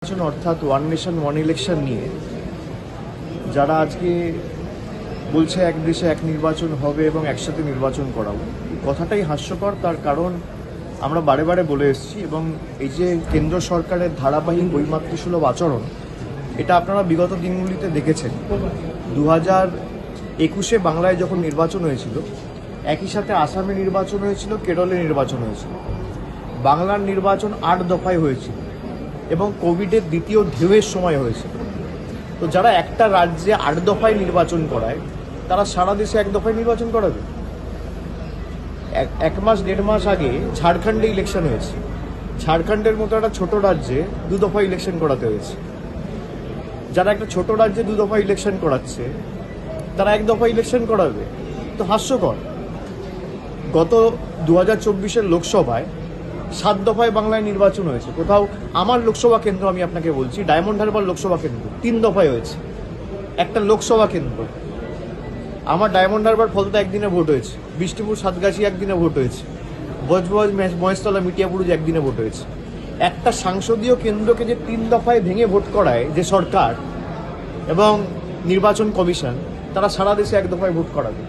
নির্বাচন অর্থাৎ one nation one election নিয়ে যারা আজকে বলছে এক দেশে এক নির্বাচন হবে এবং একসাথে নির্বাচন করাবো, কথাটাই হাস্যকর। তার কারণ আমরা বারে বারে বলে এসেছি এবং এই যে কেন্দ্র সরকারের ধারাবাহিক বৈমাতৃসুলভ আচরণ, এটা আপনারা বিগত দিনগুলিতে দেখেছেন। 2021-এ বাংলায় যখন নির্বাচন হয়েছিল, একই সাথে আসামে নির্বাচন হয়েছিল, কেরলে নির্বাচন হয়েছিল। বাংলার নির্বাচন 8 দফায় হয়েছিল এবং কোভিডের দ্বিতীয় ঢেউয়ের সময় হয়েছিল। তো যারা একটা রাজ্যে 8 দফায় নির্বাচন করায়, তারা সারা দেশে 1 দফায় নির্বাচন করাবে? 1 মাস 1.5 মাস আগে ঝাড়খণ্ডে ইলেকশন হয়েছে। ঝাড়খণ্ডের মতো একটা ছোট রাজ্যে 2 দফা ইলেকশন করাতে হয়েছে। যারা একটা ছোট রাজ্যে 2 দফা ইলেকশন করাচ্ছে, তারা 1 দফা ইলেকশন করাবে? তো হাস্যকর। গত 2024-এর লোকসভায় 7 দফায় বাংলায় নির্বাচন হয়েছে। কোথাও আমার লোকসভা কেন্দ্র, আমি আপনাকে বলছি, ডায়মন্ড হারবার লোকসভা কেন্দ্র 3 দফায় হয়েছে। একটা লোকসভা কেন্দ্র। আমার ডায়মন্ড হারবার ফলতে একদিনে ভোট হয়েছে, বিষ্ণুপুর সাতগাছি একদিনে ভোট হয়েছে, বজবজ মহেশতলা মিটিয়াপুরুজ একদিনে ভোট হয়েছে। একটা সংসদীয় কেন্দ্রকে যে 3 দফায় ভেঙে ভোট করায় যে সরকার এবং নির্বাচন কমিশন, তারা সারা দেশে 1 দফায় ভোট করাবে।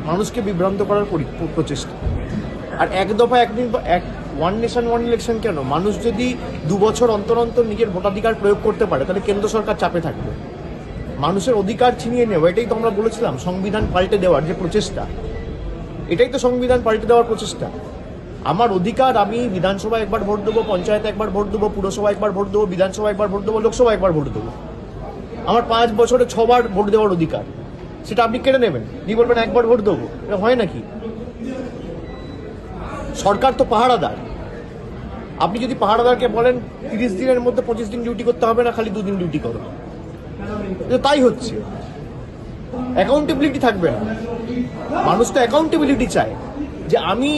মানুষকে বিভ্রান্ত করার প্রচেষ্টা। আর 1 দফা ওয়ান নেশন ওয়ান ইলেকশন কেন? মানুষ যদি 2 বছর অন্তর অন্তর নিজের ভোটাধিকার প্রয়োগ করতে পারে, তাহলে কেন্দ্র সরকার চাপে থাকবে। মানুষের অধিকার ছিনিয়ে নেওয়া, এটাই তো আমরা বলেছিলাম সংবিধান পাল্টে দেওয়ার যে প্রচেষ্টা, এটাই তো সংবিধান পাল্টে দেওয়ার প্রচেষ্টা। আমার অধিকার, আমি বিধানসভায় 1বার ভোট দেবো, পঞ্চায়েতে 1বার ভোট দেবো, পুরসভা 1বার ভোট দেবো, বিধানসভা 1বার ভোট দেবো, লোকসভা 1বার ভোট দেবো। আমার 5 বছরে 6 বার ভোট দেওয়ার অধিকার, সেটা আপনি কেড়ে নেবেন, দিয়ে বলবেন 1বার ভোট দেবো। এটা হয় নাকি? সরকার তো পাহারাদার। আপনি যদি পাহারাদারকে বলেন 30 দিনের মধ্যে 25 দিন ডিউটি করতে হবে না, খালি 2 দিন ডিউটি করো, তাই হচ্ছে। অ্যাকাউন্টেবিলিটি থাকবে না। মানুষ তো অ্যাকাউন্টেবিলিটি চায় যে আমি,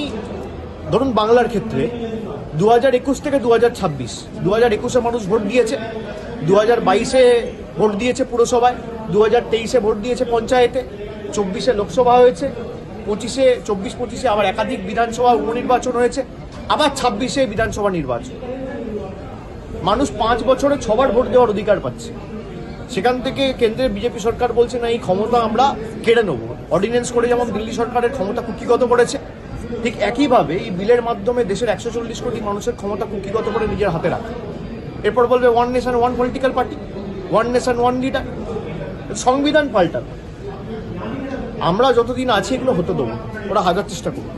ধরুন বাংলার ক্ষেত্রে 2021 থেকে 2026, 2021-এ মানুষ ভোট দিয়েছে, 2022-এ ভোট দিয়েছে পুরসভায়, 2023-এ ভোট দিয়েছে পঞ্চায়েতে, 24-এ লোকসভা হয়েছে, 24-25-এ আবার একাধিক বিধানসভা উপনির্বাচন হয়েছে, আবার 26-এ বিধানসভা নির্বাচন। মানুষ 5 বছরে 6 বার ভোট দেওয়ার অধিকার পাচ্ছে। সেখান থেকে কেন্দ্রের বিজেপি সরকার বলছে না, এই ক্ষমতা আমরা কেড়ে নেব। অর্ডিন্যান্স করে যেমন দিল্লি সরকারের ক্ষমতা কুক্ষিগত করেছে, ঠিক একইভাবে এই বিলের মাধ্যমে দেশের 140 কোটি মানুষের ক্ষমতা কুক্ষিগত করে নিজের হাতে রাখে। এরপর বলবে one nation one political party, one nation one leader. সংবিধান পাল্টাবে। আমরা যতদিন আছি এগুলো হতে দেবো, ওরা হাজার চেষ্টা করুক।